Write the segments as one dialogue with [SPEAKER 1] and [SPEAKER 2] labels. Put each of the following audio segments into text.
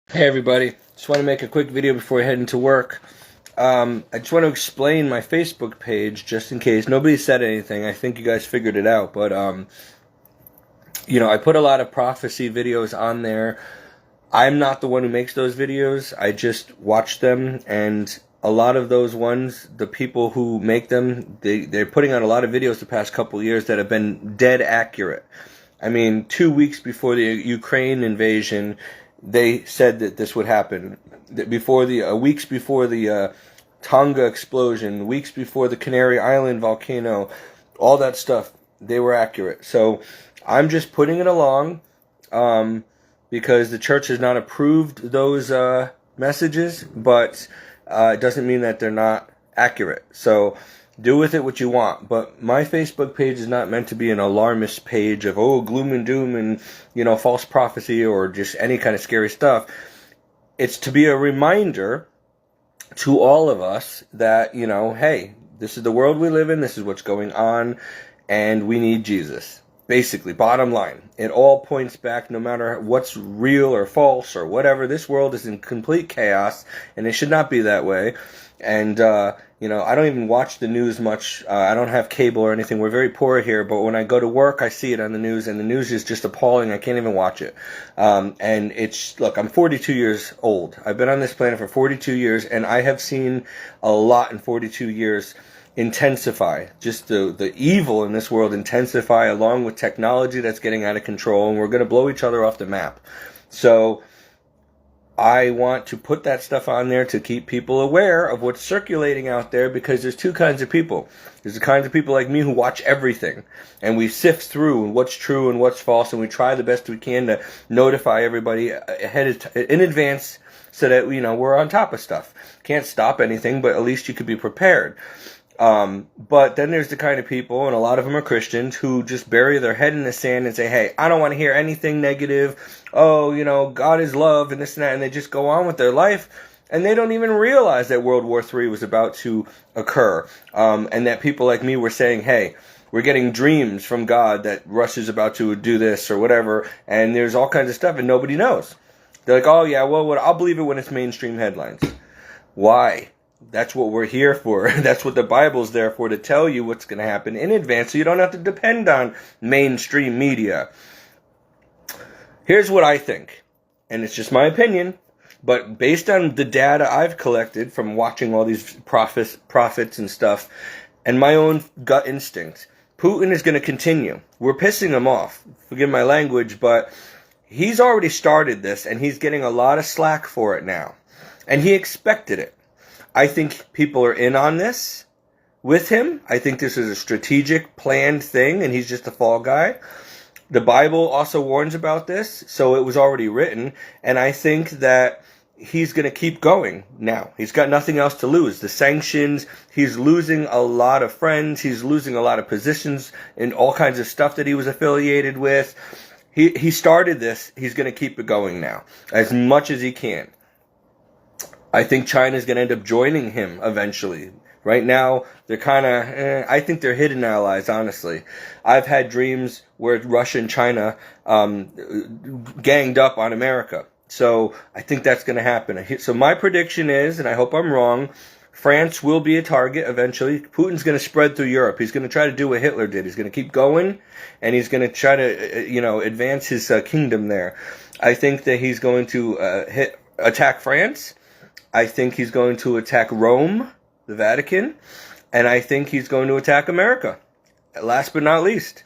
[SPEAKER 1] Hey everybody, just want to make a quick video before I head into work. I just want to explain my Facebook page just in case. Nobody said anything. I think you guys figured it out, but I put a lot of prophecy videos on there. I'm not the one who makes those videos. I just watch them, and a lot of those ones, the people who make them, they're putting out a lot of videos the past couple of years that have been dead accurate. I mean, 2 weeks before the Ukraine invasion, they said that this would happen. That before the weeks before the Tonga explosion, weeks before the Canary Island volcano, all that stuff, they were accurate. So I'm just putting it along because the church has not approved those messages, but it doesn't mean that they're not accurate. So do with it what you want. But my Facebook page is not meant to be an alarmist page of, gloom and doom and, false prophecy or just any kind of scary stuff. It's to be a reminder to all of us that, hey, this is the world we live in, this is what's going on, and we need Jesus. Basically, bottom line, it all points back, no matter what's real or false or whatever. This world is in complete chaos, and it should not be that way. And, I don't even watch the news much. I don't have cable or anything. We're very poor here, but when I go to work, I see it on the news, and the news is just appalling. I can't even watch it. And look, I'm 42 years old. I've been on this planet for 42 years, and I have seen a lot in 42 years intensify. Just the evil in this world intensify, along with technology that's getting out of control, and we're going to blow each other off the map. So I want to put that stuff on there to keep people aware of what's circulating out there, because there's two kinds of people. There's the kinds of people like me who watch everything, and we sift through what's true and what's false, and we try the best we can to notify everybody in advance so that we're on top of stuff. Can't stop anything, but at least you could be prepared. But then there's the kind of people, and a lot of them are Christians, who just bury their head in the sand and say, hey, I don't want to hear anything negative. God is love and this and that. And they just go on with their life. And they don't even realize that World War III was about to occur. And that people like me were saying, hey, we're getting dreams from God that Russia's about to do this or whatever. And there's all kinds of stuff and nobody knows. They're like, oh yeah, well, I'll believe it when it's mainstream headlines. Why? That's what we're here for. That's what the Bible's there for, to tell you what's going to happen in advance so you don't have to depend on mainstream media. Here's what I think, and it's just my opinion, but based on the data I've collected from watching all these prophets and stuff, and my own gut instinct, Putin is going to continue. We're pissing him off. Forgive my language, but he's already started this, and he's getting a lot of slack for it now. And he expected it. I think people are in on this with him. I think this is a strategic, planned thing, and he's just a fall guy. The Bible also warns about this, so it was already written, and I think that he's going to keep going now. He's got nothing else to lose. The sanctions, he's losing a lot of friends, he's losing a lot of positions in all kinds of stuff that he was affiliated with. He started this, he's going to keep it going now, as much as he can. I think China's going to end up joining him eventually. Right now, they're kind of, I think they're hidden allies, honestly. I've had dreams where Russia and China ganged up on America. So I think that's going to happen. So my prediction is, and I hope I'm wrong, France will be a target eventually. Putin's going to spread through Europe. He's going to try to do what Hitler did. He's going to keep going, and he's going to try to, advance his kingdom there. I think that he's going to attack France. I think he's going to attack Rome, the Vatican, and I think he's going to attack America, last but not least.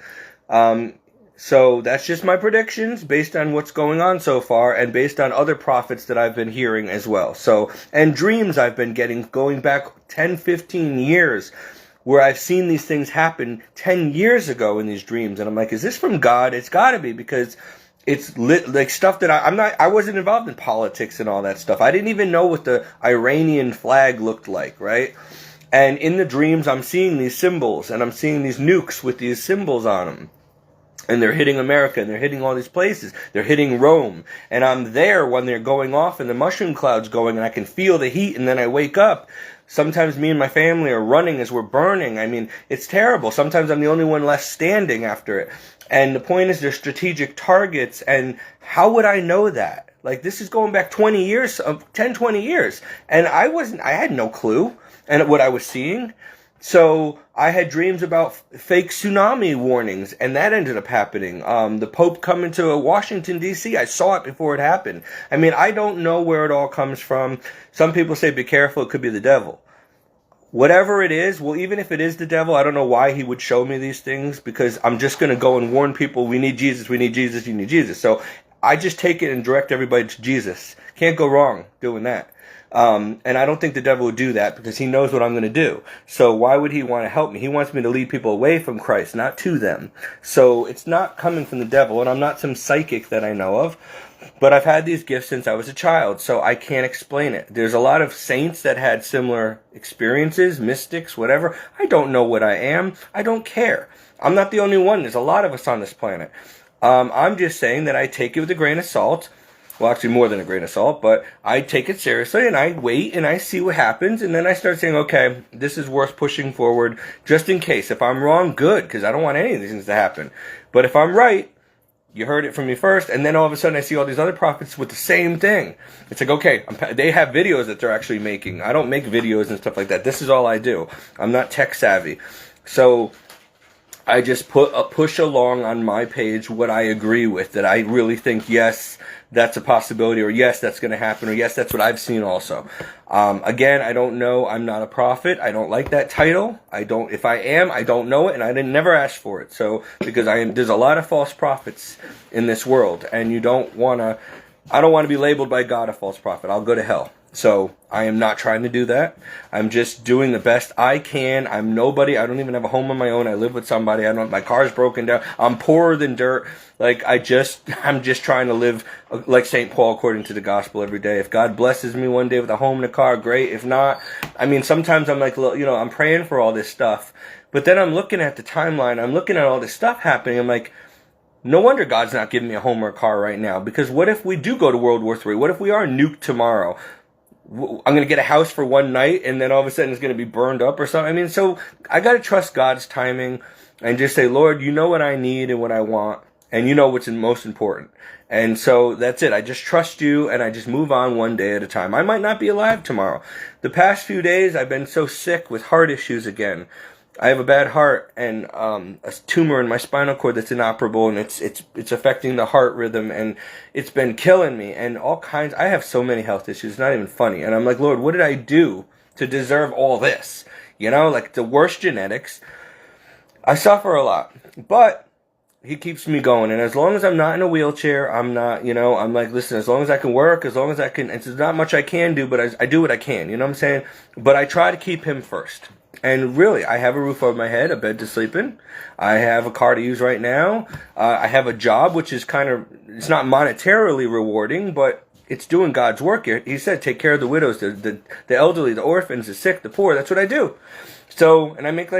[SPEAKER 1] So that's just my predictions based on what's going on so far and based on other prophets that I've been hearing as well. So, and dreams I've been getting going back 10, 15 years where I've seen these things happen 10 years ago in these dreams. And I'm like, is this from God? It's got to be, because it's like stuff that I wasn't involved in politics and all that stuff. I didn't even know what the Iranian flag looked like, right? And in the dreams, I'm seeing these symbols, and I'm seeing these nukes with these symbols on them. And they're hitting America, and they're hitting all these places. They're hitting Rome. And I'm there when they're going off, and the mushroom cloud's going, and I can feel the heat, and then I wake up. Sometimes me and my family are running as we're burning. I mean, it's terrible. Sometimes I'm the only one left standing after it. And the point is, they're strategic targets, and how would I know that? Like, this is going back 20 years, 10, 20 years. And I had no clue and what I was seeing. So I had dreams about fake tsunami warnings, and that ended up happening. The Pope coming to Washington, D.C., I saw it before it happened. I mean, I don't know where it all comes from. Some people say, be careful, it could be the devil. Whatever it is, well, even if it is the devil, I don't know why he would show me these things, because I'm just going to go and warn people, we need Jesus, we need Jesus, you need Jesus. So I just take it and direct everybody to Jesus. Can't go wrong doing that. And I don't think the devil would do that, because he knows what I'm going to do. So why would he want to help me? He wants me to lead people away from Christ, not to them. So it's not coming from the devil, and I'm not some psychic that I know of. But I've had these gifts since I was a child, so I can't explain it. There's a lot of saints that had similar experiences, mystics, whatever. I don't know what I am. I don't care. I'm not the only one. There's a lot of us on this planet. I'm just saying that I take it with a grain of salt. Well, actually more than a grain of salt, but I take it seriously, and I wait and I see what happens, and then I start saying, okay, this is worth pushing forward just in case. If I'm wrong, good, because I don't want any of these things to happen. But if I'm right, you heard it from me first, and then all of a sudden I see all these other prophets with the same thing. It's like, okay, they have videos that they're actually making. I don't make videos and stuff like that. This is all I do. I'm not tech savvy. So I just push along on my page what I agree with, that I really think, yes, that's a possibility, or yes, that's going to happen, or yes, that's what I've seen also. Again, I don't know. I'm not a prophet. I don't like that title. If I am, I don't know it, and I didn't never ask for it. So, because there's a lot of false prophets in this world, and I don't want to be labeled by God a false prophet. I'll go to hell. So I am not trying to do that. I'm just doing the best I can. I'm nobody. I don't even have a home of my own. I live with somebody. My car's broken down. I'm poorer than dirt. Like, I'm just trying to live like St. Paul according to the gospel every day. If God blesses me one day with a home and a car, great. If not, I mean, sometimes I'm like, I'm praying for all this stuff. But then I'm looking at the timeline. I'm looking at all this stuff happening. I'm like, no wonder God's not giving me a home or a car right now. Because what if we do go to World War III? What if we are nuked tomorrow? I'm going to get a house for one night, and then all of a sudden it's going to be burned up or something. I mean, so I got to trust God's timing and just say, Lord, you know what I need and what I want, and you know what's most important. And so that's it. I just trust you, and I just move on one day at a time. I might not be alive tomorrow. The past few days, I've been so sick with heart issues again. I have a bad heart and a tumor in my spinal cord that's inoperable, and it's affecting the heart rhythm, and it's been killing me, and all kinds. I have so many health issues, it's not even funny. And I'm like, Lord, what did I do to deserve all this? Like the worst genetics. I suffer a lot, but he keeps me going, and as long as I'm not in a wheelchair, I'm not, I'm like, listen, as long as I can work, as long as I can, and there's not much I can do, but I do what I can, you know what I'm saying? But I try to keep him first. And really, I have a roof over my head, a bed to sleep in. I have a car to use right now. I have a job, which is it's not monetarily rewarding, but it's doing God's work here. He said, take care of the widows, the elderly, the orphans, the sick, the poor. That's what I do. So, and I make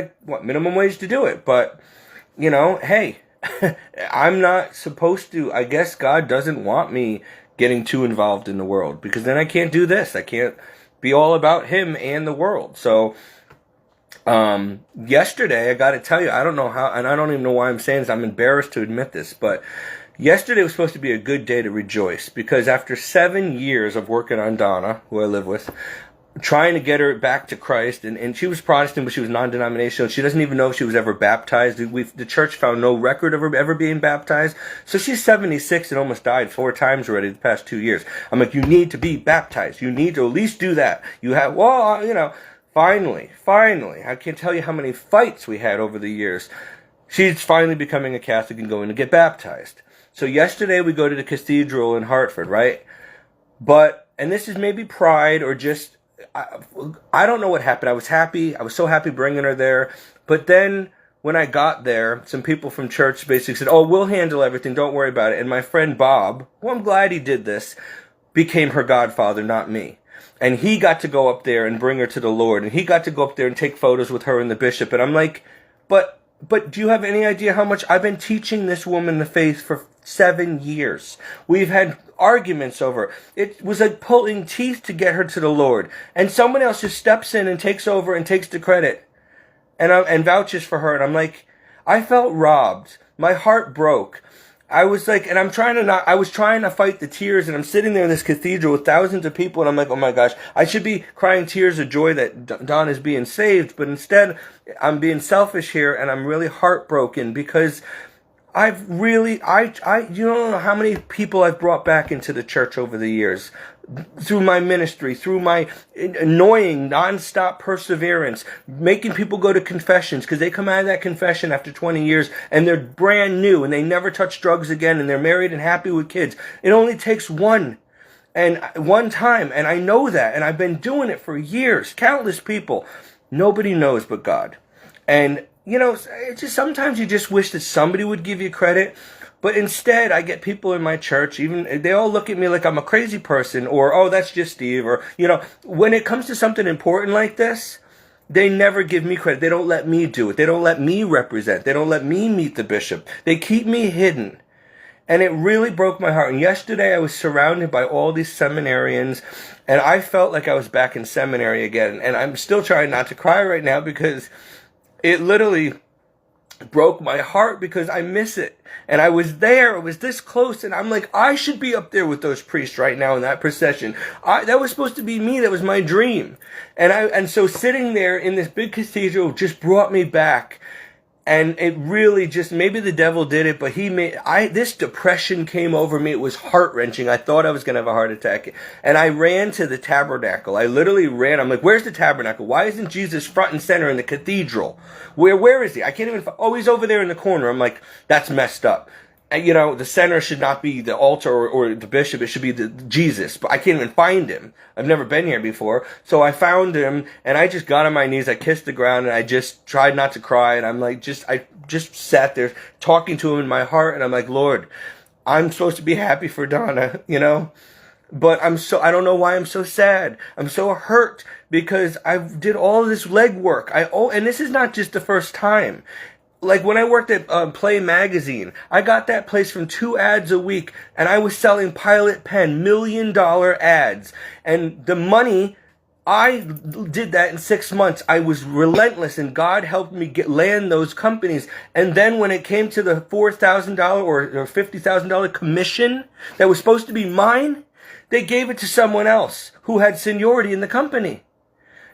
[SPEAKER 1] minimum wage to do it. But, hey, I'm not supposed to. I guess God doesn't want me getting too involved in the world, because then I can't do this. I can't be all about him and the world. So, yesterday, I got to tell you, I don't know how, and I don't even know why I'm saying this. I'm embarrassed to admit this, but yesterday was supposed to be a good day to rejoice, because after 7 years of working on Donna, who I live with, trying to get her back to Christ, and she was Protestant, but she was non-denominational. She doesn't even know if she was ever baptized. The church found no record of her ever being baptized. So she's 76 and almost died 4 times already the past 2 years. I'm like, you need to be baptized. You need to at least do that. You have, Finally, I can't tell you how many fights we had over the years. She's finally becoming a Catholic and going to get baptized. So yesterday we go to the cathedral in Hartford, right? And this is maybe pride or just, I don't know what happened. I was happy. I was so happy bringing her there. But then when I got there, some people from church basically said, oh, we'll handle everything. Don't worry about it. And my friend Bob, who I'm glad he did this, became her godfather, not me. And he got to go up there and bring her to the Lord. And he got to go up there and take photos with her and the bishop. And I'm like, but do you have any idea how much I've been teaching this woman the faith for 7 years? We've had arguments over it. It was like pulling teeth to get her to the Lord. And someone else just steps in and takes over and takes the credit and vouches for her. And I'm like, I felt robbed. My heart broke. I was like, and I was trying to fight the tears, and I'm sitting there in this cathedral with thousands of people, and I'm like, oh my gosh, I should be crying tears of joy that Don is being saved, but instead, I'm being selfish here, and I'm really heartbroken because you don't know how many people I've brought back into the church over the years. Through my ministry, through my annoying, nonstop perseverance, making people go to confessions, because they come out of that confession after 20 years and they're brand new and they never touch drugs again and they're married and happy with kids. It only takes one time, and I know that, and I've been doing it for years, countless people. Nobody knows but God. And, it's just sometimes you just wish that somebody would give you credit. But instead, I get people in my church, they all look at me like I'm a crazy person, or, oh, that's just Steve, or, when it comes to something important like this, they never give me credit. They don't let me do it. They don't let me represent. They don't let me meet the bishop. They keep me hidden. And it really broke my heart. And yesterday, I was surrounded by all these seminarians, and I felt like I was back in seminary again. And I'm still trying not to cry right now because it literally broke my heart because I miss it. And I was there, it was this close, and I'm like, I should be up there with those priests right now in that procession. That was supposed to be me, that was my dream. And so sitting there in this big cathedral just brought me back. And it really just, maybe the devil did it, but this depression came over me. It was heart-wrenching. I thought I was going to have a heart attack. And I ran to the tabernacle. I literally ran. I'm like, where's the tabernacle? Why isn't Jesus front and center in the cathedral? Where is he? I can't even, he's over there in the corner. I'm like, that's messed up. And, the center should not be the altar or the bishop. It should be Jesus. But I can't even find him. I've never been here before. So I found him, and I just got on my knees. I kissed the ground, and I just tried not to cry. And I'm like, I just sat there talking to him in my heart. And I'm like, Lord, I'm supposed to be happy for Donna, But I don't know why I'm so sad. I'm so hurt because I did all this legwork. And this is not just the first time. Like when I worked at Play Magazine, I got that place from 2 ads a week, and I was selling Pilot Pen, $1 million ads. And the money, I did that in 6 months. I was relentless, and God helped me land those companies. And then when it came to the $4,000 or $50,000 commission that was supposed to be mine, they gave it to someone else who had seniority in the company.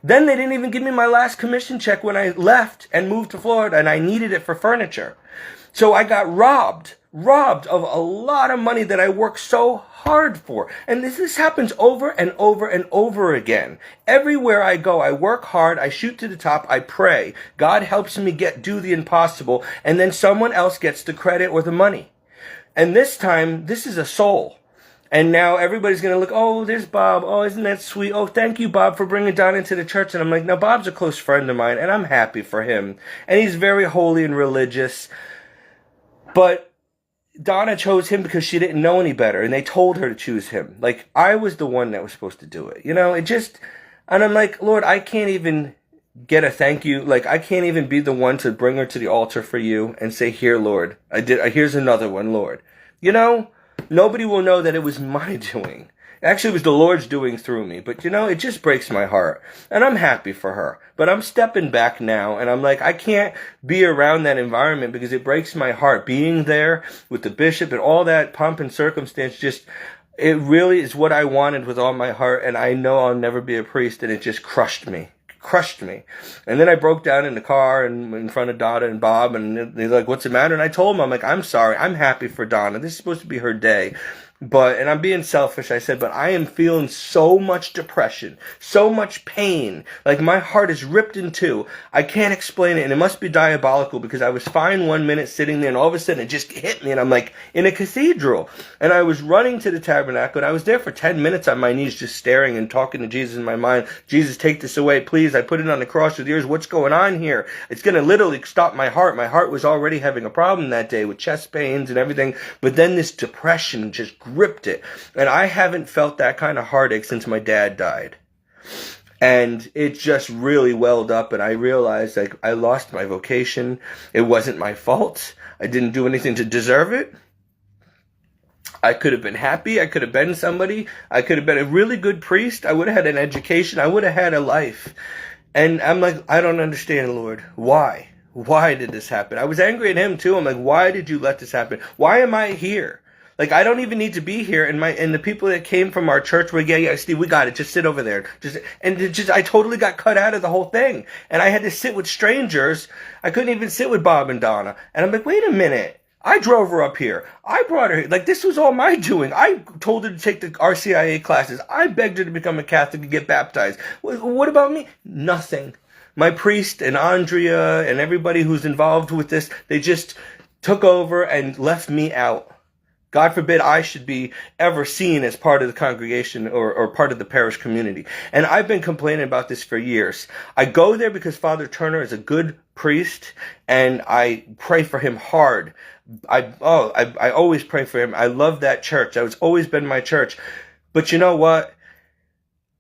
[SPEAKER 1] Then they didn't even give me my last commission check when I left and moved to Florida, and I needed it for furniture. So I got robbed of a lot of money that I worked so hard for. And this happens over and over and over again. Everywhere I go, I work hard, I shoot to the top, I pray. God helps me do the impossible, and then someone else gets the credit or the money. And this time, this is a soul. And now everybody's going to look, oh, there's Bob. Oh, isn't that sweet? Oh, thank you, Bob, for bringing Don into the church. And I'm like, no, Bob's a close friend of mine, and I'm happy for him. And he's very holy and religious. But Donna chose him because she didn't know any better, and they told her to choose him. Like, I was the one that was supposed to do it. And I'm like, Lord, I can't even get a thank you. Like, I can't even be the one to bring her to the altar for you and say, here, Lord, here's another one, Lord. Nobody will know that it was my doing. Actually, it was the Lord's doing through me. But, it just breaks my heart. And I'm happy for her. But I'm stepping back now. And I'm like, I can't be around that environment because it breaks my heart. Being there with the bishop and all that pomp and circumstance, it really is what I wanted with all my heart. And I know I'll never be a priest. And it just crushed me. And then I broke down in the car and in front of Donna and Bob, and they're like, what's the matter? And I told them, I'm like, I'm sorry. I'm happy for Donna. This is supposed to be her day. And I'm being selfish, I said, but I am feeling so much depression, so much pain. Like my heart is ripped in two. I can't explain it, and it must be diabolical because I was fine 1 minute sitting there, and all of a sudden it just hit me, and I'm like in a cathedral. And I was running to the tabernacle, and I was there for 10 minutes on my knees just staring and talking to Jesus in my mind. Jesus, take this away, please. I put it on the cross with yours. What's going on here? It's going to literally stop my heart. My heart was already having a problem that day with chest pains and everything, but then this depression just gripped it. And I haven't felt that kind of heartache since my dad died. And it just really welled up, and I realized like I lost my vocation. It wasn't my fault. I didn't do anything to deserve it. I could have been happy. I could have been somebody. I could have been a really good priest. I would have had an education. I would have had a life. And I'm like, I don't understand, Lord. Why? why did this happen? I was angry at him too. I'm like, why did you let this happen? Why am I here? Like, I don't even need to be here. And the people that came from our church were, yeah, Steve, we got it. Just sit over there. I totally got cut out of the whole thing. And I had to sit with strangers. I couldn't even sit with Bob and Donna. And I'm like, wait a minute. I drove her up here. I brought her here. Like, this was all my doing. I told her to take the RCIA classes. I begged her to become a Catholic and get baptized. What about me? Nothing. My priest and Andrea and everybody who's involved with this, they just took over and left me out. God forbid I should be ever seen as part of the congregation or part of the parish community. And I've been complaining about this for years. I go there because Father Turner is a good priest, and I pray for him hard. I always pray for him. I love that church. That has always been my church. But you know what?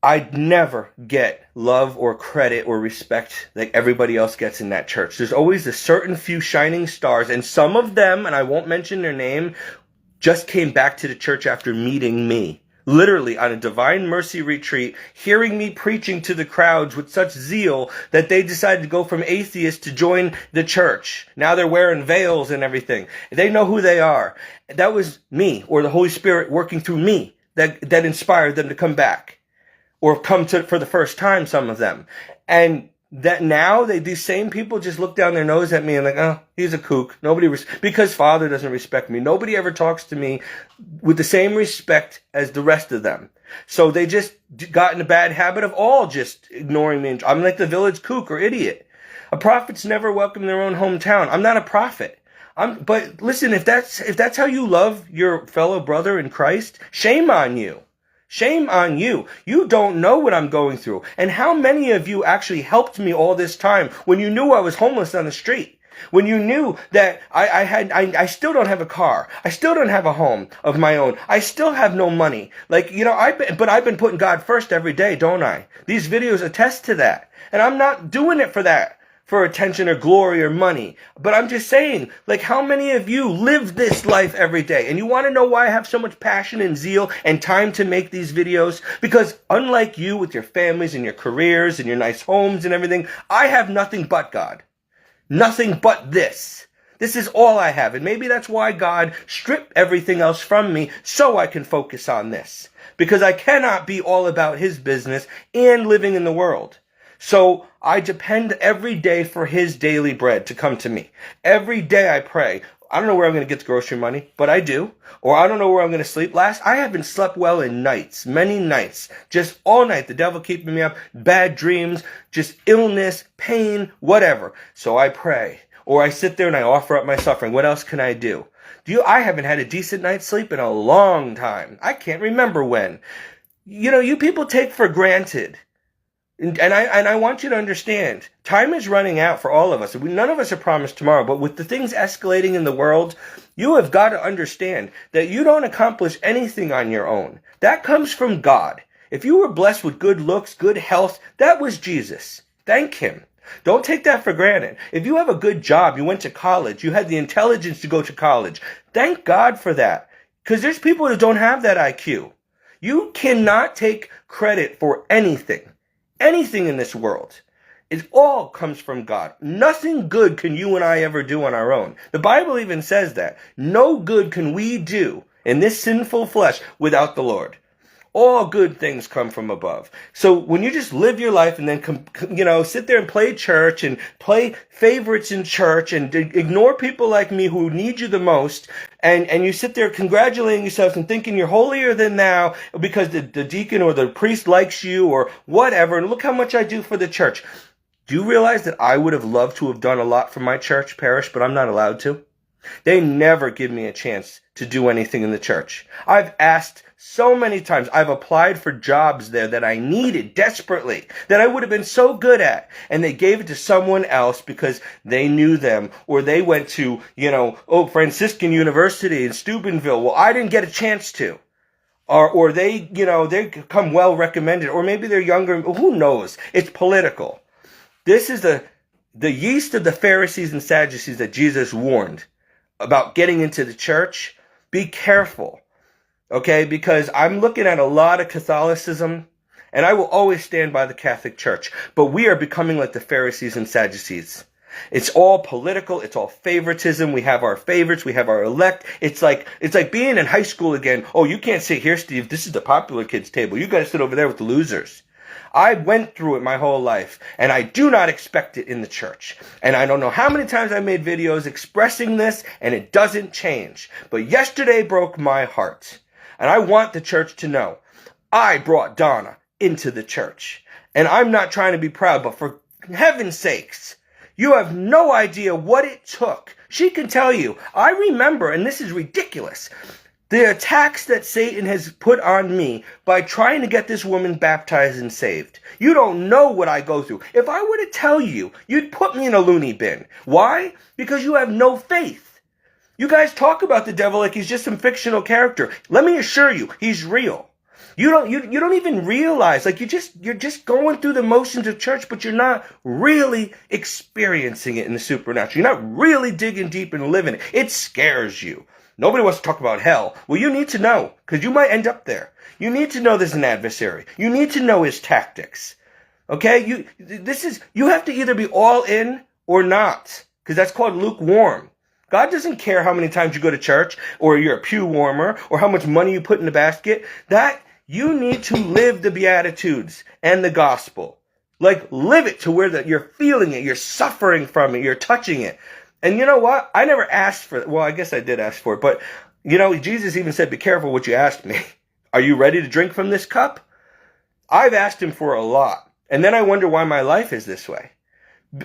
[SPEAKER 1] I'd never get love or credit or respect like everybody else gets in that church. There's always a certain few shining stars, and some of them, and I won't mention their name, just came back to the church after meeting me. Literally on a Divine Mercy retreat, hearing me preaching to the crowds with such zeal that they decided to go from atheists to join the church. Now they're wearing veils and everything. They know who they are. That was me, or the Holy Spirit working through me, that inspired them to come back. Or come to for the first time, some of them. And that now these same people just look down their nose at me and like, oh, he's a kook. Because Father doesn't respect me. Nobody ever talks to me with the same respect as the rest of them. So they just got in a bad habit of all just ignoring me. I'm like the village kook or idiot. A prophet's never welcome in their own hometown. I'm not a prophet. But listen, if that's how you love your fellow brother in Christ, shame on you. Shame on you. You don't know what I'm going through. And how many of you actually helped me all this time when you knew I was homeless on the street? When you knew that I still don't have a car. I still don't have a home of my own. I still have no money. Like, but I've been putting God first every day, don't I? These videos attest to that. And I'm not doing it for that. For attention or glory or money. But I'm just saying, like, how many of you live this life every day? And you want to know why I have so much passion and zeal and time to make these videos? Because unlike you with your families and your careers and your nice homes and everything, I have nothing but God. Nothing but this. This is all I have. And maybe that's why God stripped everything else from me so I can focus on this. Because I cannot be all about his business and living in the world. So I depend every day for his daily bread to come to me. Every day I pray. I don't know where I'm going to get the grocery money, but I do. Or I don't know where I'm going to sleep. I haven't slept well in nights, many nights. Just all night, the devil keeping me up, bad dreams, just illness, pain, whatever. So I pray. Or I sit there and I offer up my suffering. What else can I do? I haven't had a decent night's sleep in a long time. I can't remember when. You people take for granted. And I want you to understand, time is running out for all of us. None of us are promised tomorrow, but with the things escalating in the world, you have got to understand that you don't accomplish anything on your own. That comes from God. If you were blessed with good looks, good health, that was Jesus. Thank him. Don't take that for granted. If you have a good job, you went to college, you had the intelligence to go to college, thank God for that. Because there's people that don't have that IQ. You cannot take credit for anything. Anything in this world. It all comes from God. Nothing good can you and I ever do on our own. The Bible even says that. No good can we do in this sinful flesh without the Lord. All good things come from above. So when you just live your life and then, sit there and play church and play favorites in church and ignore people like me who need you the most, and you sit there congratulating yourself and thinking you're holier than thou because the deacon or the priest likes you or whatever, and look how much I do for the church. Do you realize that I would have loved to have done a lot for my church parish, but I'm not allowed to? They never give me a chance to do anything in the church. I've asked so many times. I've applied for jobs there that I needed desperately, that I would have been so good at. And they gave it to someone else because they knew them. Or they went to, Franciscan University in Steubenville. Well, I didn't get a chance to. Or they come well recommended. Or maybe they're younger. Who knows? It's political. This is the yeast of the Pharisees and Sadducees that Jesus warned about getting into the church. Be careful, okay? Because I'm looking at a lot of Catholicism, and I will always stand by the Catholic Church. But we are becoming like the Pharisees and Sadducees. It's all political. It's all favoritism. We have our favorites. We have our elect. It's like being in high school again. Oh, you can't sit here, Steve. This is the popular kids table. You got to sit over there with the losers. I went through it my whole life, and I do not expect it in the church. And I don't know how many times I made videos expressing this, and it doesn't change. But yesterday broke my heart. And I want the church to know, I brought Donna into the church. And I'm not trying to be proud, but for heaven's sakes, you have no idea what it took. She can tell you. I remember, and this is ridiculous, the attacks that Satan has put on me by trying to get this woman baptized and saved. You don't know what I go through. If I were to tell you, you'd put me in a loony bin. Why? Because you have no faith. You guys talk about the devil like he's just some fictional character. Let me assure you, he's real. You don't even realize, like you're just going through the motions of church, but you're not really experiencing it in the supernatural. You're not really digging deep and living it. It scares you. Nobody wants to talk about hell. Well, you need to know, because you might end up there. You need to know there's an adversary. You need to know his tactics. Okay? You have to either be all in or not, because that's called lukewarm. God doesn't care how many times you go to church, or you're a pew warmer, or how much money you put in the basket. That you need to live the Beatitudes and the gospel. Like, live it to where you're feeling it, you're suffering from it, you're touching it. And you know what? I never asked for it. Well, I guess I did ask for it. But, Jesus even said, be careful what you ask me. Are you ready to drink from this cup? I've asked him for a lot. And then I wonder why my life is this way.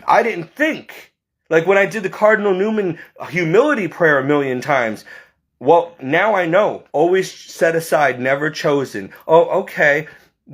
[SPEAKER 1] I didn't think. Like when I did the Cardinal Newman humility prayer a million times. Well, now I know. Always set aside, never chosen. Oh, okay.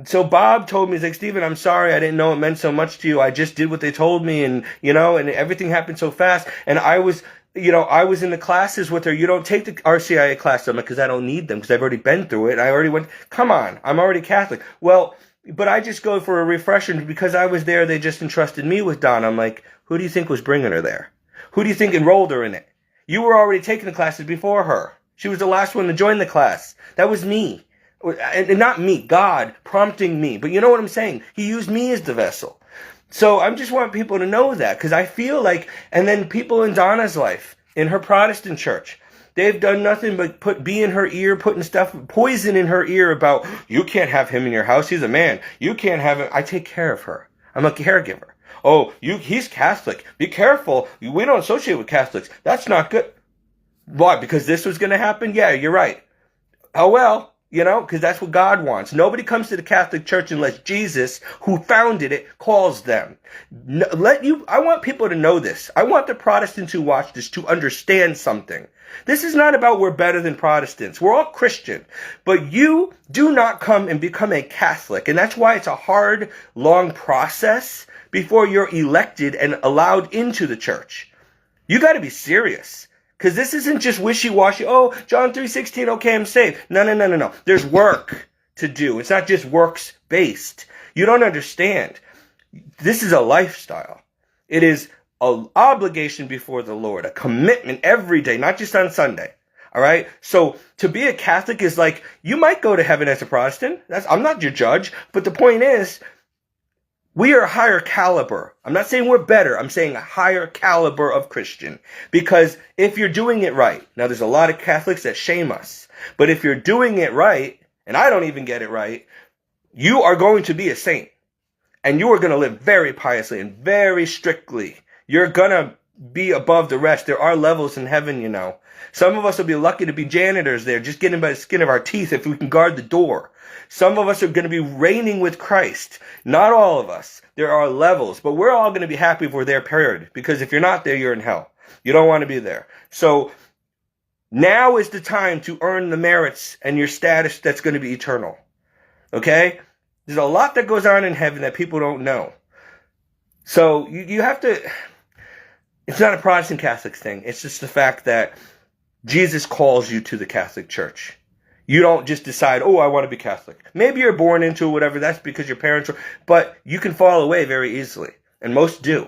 [SPEAKER 1] So Bob told me, he's like, Stephen, I'm sorry. I didn't know it meant so much to you. I just did what they told me. And, and everything happened so fast. And I was in the classes with her. You don't take the RCIA class. I'm like, because I don't need them because I've already been through it. I already went, come on, I'm already Catholic. Well, but I just go for a refresher because I was there. They just entrusted me with Donna. I'm like, who do you think was bringing her there? Who do you think enrolled her in it? You were already taking the classes before her. She was the last one to join the class. That was me. And not me, God prompting me. But you know what I'm saying? He used me as the vessel. So I just want people to know that, because I feel like, and then people in Donna's life, in her Protestant church, they've done nothing but put bee in her ear, putting poison in her ear about, you can't have him in your house. He's a man. You can't have him. I take care of her. I'm a caregiver. Oh, he's Catholic. Be careful. We don't associate with Catholics. That's not good. Why? Because this was going to happen? Yeah, you're right. Oh, well, because that's what God wants. Nobody comes to the Catholic Church unless Jesus, who founded it, calls them. I want people to know this. I want the Protestants who watch this to understand something. This is not about we're better than Protestants. We're all Christian. But you do not come and become a Catholic. And that's why it's a hard, long process before you're elected and allowed into the church. You got to be serious. Because this isn't just wishy-washy. Oh, John 3:16, okay, I'm saved. No. There's work to do. It's not just works-based. You don't understand. This is a lifestyle. It is an obligation before the Lord, a commitment every day, not just on Sunday. All right? So to be a Catholic is like, you might go to heaven as a Protestant. I'm not your judge. But the point is, we are a higher caliber. I'm not saying we're better. I'm saying a higher caliber of Christian. Because if you're doing it right, now there's a lot of Catholics that shame us. But if you're doing it right, and I don't even get it right, you are going to be a saint. And you are going to live very piously and very strictly. You're going to be above the rest. There are levels in heaven, Some of us will be lucky to be janitors there, just getting by the skin of our teeth if we can guard the door. Some of us are going to be reigning with Christ. Not all of us. There are levels, but we're all going to be happy if we're there, period. Because if you're not there, you're in hell. You don't want to be there. So now is the time to earn the merits and your status that's going to be eternal. Okay? There's a lot that goes on in heaven that people don't know. So you have to... It's not a Protestant Catholic thing. It's just the fact that Jesus calls you to the Catholic Church. You don't just decide, oh, I want to be Catholic. Maybe you're born into it, whatever. That's because your parents were. But you can fall away very easily. And most do.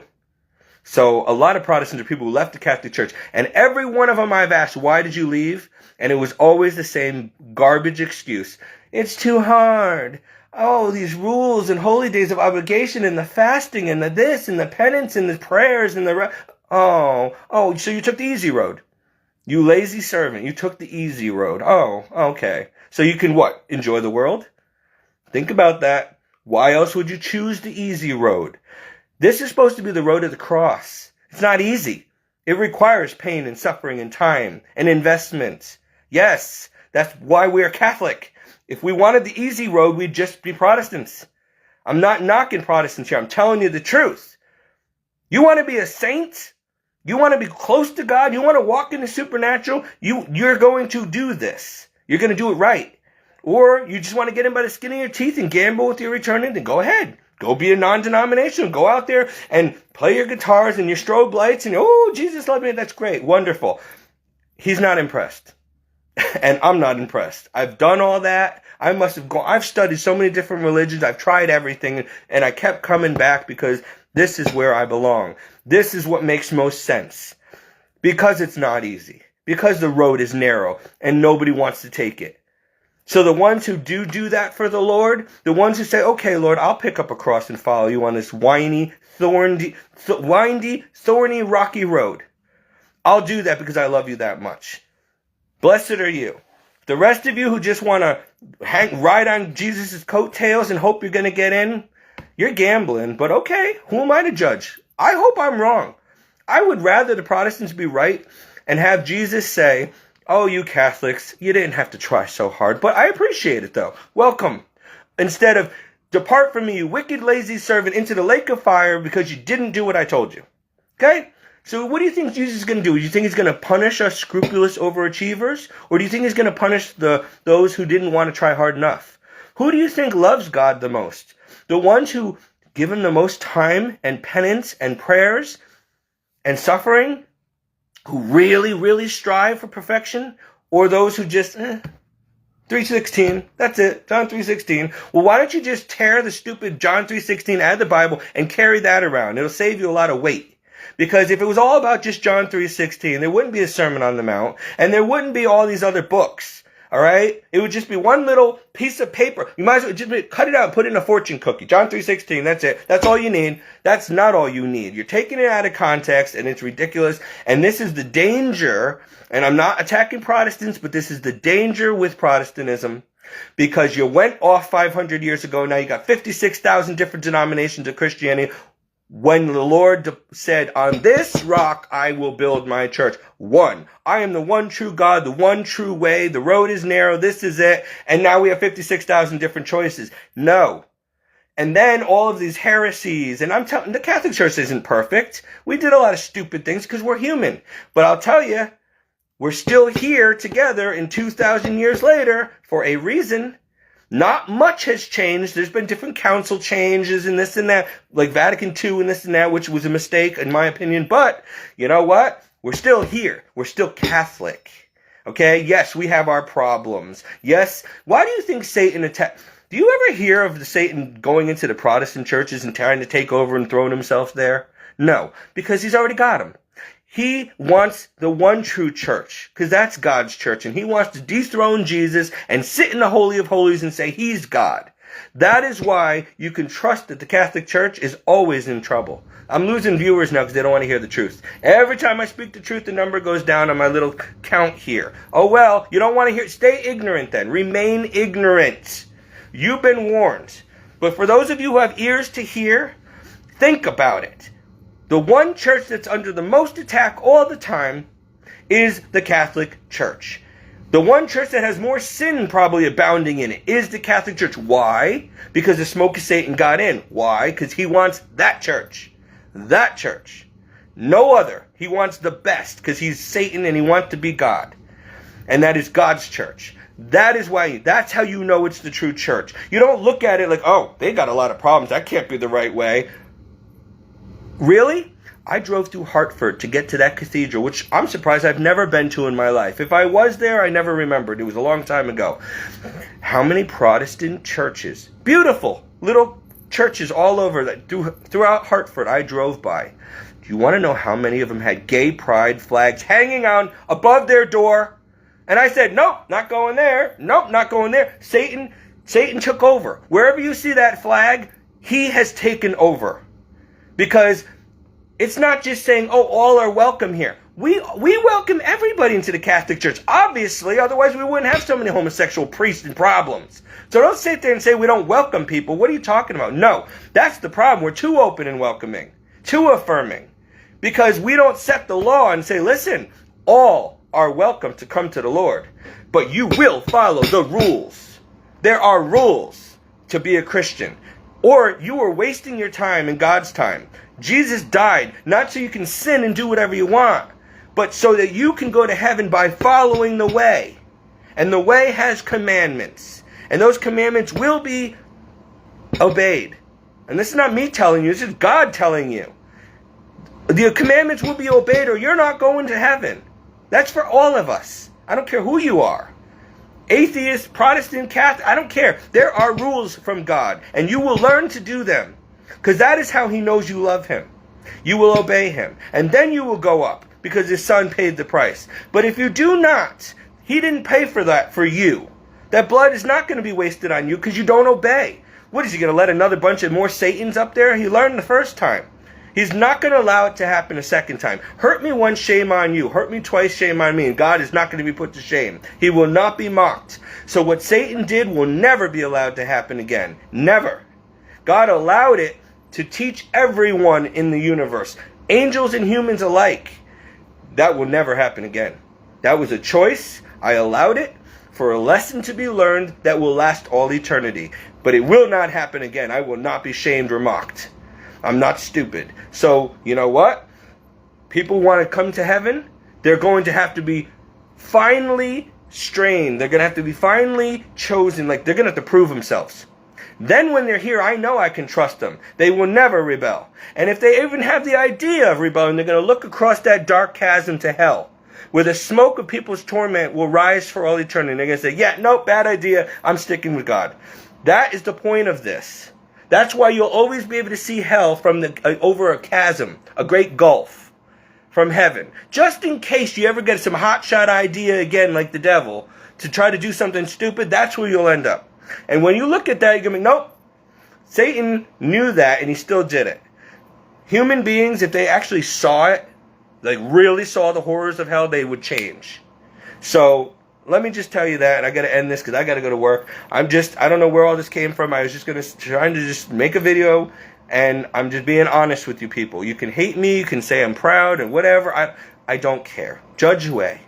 [SPEAKER 1] So a lot of Protestants are people who left the Catholic Church. And every one of them I've asked, why did you leave? And it was always the same garbage excuse. It's too hard. Oh, these rules and holy days of obligation and the fasting and the this and the penance and the prayers and the... Oh, so you took the easy road. You lazy servant. You took the easy road. Oh, okay. So you can what? Enjoy the world? Think about that. Why else would you choose the easy road? This is supposed to be the road of the cross. It's not easy. It requires pain and suffering and time and investment. Yes, that's why we're Catholic. If we wanted the easy road, we'd just be Protestants. I'm not knocking Protestants here. I'm telling you the truth. You want to be a saint? You want to be close to God? You want to walk in the supernatural? You're going to do this. You're going to do it right. Or you just want to get in by the skin of your teeth and gamble with your eternity? Then go ahead. Go be a non-denominational. Go out there and play your guitars and your strobe lights and, oh, Jesus loved me. That's great. Wonderful. He's not impressed. And I'm not impressed. I've done all that. I've studied so many different religions. I've tried everything. And I kept coming back because this is where I belong. This is what makes most sense. Because it's not easy. Because the road is narrow and nobody wants to take it. So the ones who do that for the Lord, the ones who say, okay, Lord, I'll pick up a cross and follow you on this windy, thorny, rocky road. I'll do that because I love you that much. Blessed are you. The rest of you who just want to ride on Jesus' coattails and hope you're going to get in, you're gambling. But okay, who am I to judge? I hope I'm wrong. I would rather the Protestants be right and have Jesus say, oh, you Catholics, you didn't have to try so hard, but I appreciate it, though. Welcome. Instead of, depart from me, you wicked, lazy servant, into the lake of fire because you didn't do what I told you. Okay? So what do you think Jesus is going to do? Do you think he's going to punish us scrupulous overachievers? Or do you think he's going to punish those who didn't want to try hard enough? Who do you think loves God the most? The ones who give him the most time and penance and prayers and suffering? Who really, really strive for perfection, or those who just, 3:16, that's it, John 3:16. Well, why don't you just tear the stupid John 3:16 out of the Bible and carry that around? It'll save you a lot of weight. Because if it was all about just John 3:16, there wouldn't be a Sermon on the Mount, and there wouldn't be all these other books. All right? It would just be one little piece of paper. You might as well just cut it out and put it in a fortune cookie. John 3:16, that's it. That's all you need. That's not all you need. You're taking it out of context, and it's ridiculous. And this is the danger, and I'm not attacking Protestants, but this is the danger with Protestantism. Because you went off 500 years ago, now you got 56,000 different denominations of Christianity. When the Lord said, on this rock I will build my church. One, I am the one true God, the one true way. The road is narrow. This is it. And now we have 56,000 different choices. No. And then all of these heresies. And I'm telling the Catholic Church isn't perfect. We did a lot of stupid things because we're human. But I'll tell you, we're still here together in 2,000 years later for a reason. Not much has changed. There's been different council changes and this and that, like Vatican II and this and that, which was a mistake in my opinion. But you know what? We're still here. We're still Catholic. Okay? Yes, we have our problems. Yes. Why do you think Satan attacked? Do you ever hear of the Satan going into the Protestant churches and trying to take over and throwing himself there? No, because he's already got them. He wants the one true church, because that's God's church, and he wants to dethrone Jesus and sit in the Holy of Holies and say he's God. That is why you can trust that the Catholic Church is always in trouble. I'm losing viewers now because they don't want to hear the truth. Every time I speak the truth, the number goes down on my little count here. Oh well, you don't want to hear it. Stay ignorant then. Remain ignorant. You've been warned. But for those of you who have ears to hear, think about it. The one church that's under the most attack all the time is the Catholic Church. The one church that has more sin probably abounding in it is the Catholic Church. Why? Because the smoke of Satan got in. Why? Because he wants that church. That church. No other. He wants the best because he's Satan and he wants to be God. And that is God's church. That is why, that's how you know it's the true church. You don't look at it like, oh, they got a lot of problems. That can't be the right way. Really? I drove through Hartford to get to that cathedral, which I'm surprised I've never been to in my life. If I was there, I never remembered. It was a long time ago. How many Protestant churches, beautiful little churches all over, that throughout Hartford I drove by. you want to know how many of them had gay pride flags hanging on above their door? And I said, nope, not going there. Nope, not going there. Satan took over. Wherever you see that flag, he has taken over. Because it's not just saying, oh, all are welcome here. We welcome everybody into the Catholic Church, obviously, otherwise we wouldn't have so many homosexual priests and problems. So don't sit there and say we don't welcome people. What are you talking about? No, that's the problem. We're too open and welcoming, too affirming, because we don't set the law and say, listen, all are welcome to come to the Lord, but you will follow the rules. There are rules to be a Christian, or you are wasting your time and God's time. Jesus died not so you can sin and do whatever you want, but so that you can go to heaven by following the way. And the way has commandments. And those commandments will be obeyed. And this is not me telling you, this is God telling you. The commandments will be obeyed or you're not going to heaven. That's for all of us. I don't care who you are. Atheist, Protestant, Catholic, I don't care. There are rules from God. And you will learn to do them. Because that is how he knows you love him. You will obey him. And then you will go up. Because his son paid the price. But if you do not, he didn't pay for that for you. That blood is not going to be wasted on you because you don't obey. What is he going to let another bunch of more Satans up there? He learned the first time. He's not going to allow it to happen a second time. Hurt me once, shame on you. Hurt me twice, shame on me. And God is not going to be put to shame. He will not be mocked. So what Satan did will never be allowed to happen again. Never. God allowed it to teach everyone in the universe, angels and humans alike. That will never happen again. That was a choice. I allowed it for a lesson to be learned that will last all eternity. But it will not happen again. I will not be shamed or mocked. I'm not stupid. So, you know what? People want to come to heaven. They're going to have to be finely strained. They're going to have to be finely chosen. Like, they're going to have to prove themselves. Then when they're here, I know I can trust them. They will never rebel. And if they even have the idea of rebelling, they're going to look across that dark chasm to hell, where the smoke of people's torment will rise for all eternity. And they're going to say, yeah, nope, bad idea. I'm sticking with God. That is the point of this. That's why you'll always be able to see hell from over a chasm, a great gulf from heaven. Just in case you ever get some hotshot idea again, like the devil, to try to do something stupid, that's where you'll end up. And when you look at that, you're going to be, nope, Satan knew that and he still did it. Human beings, if they actually saw it, like really saw the horrors of hell, they would change. So let me just tell you that, and I got to end this because I got to go to work. I don't know where all this came from. I was just trying to just make a video, and I'm just being honest with you people. You can hate me, you can say I'm proud and whatever. I don't care. Judge away.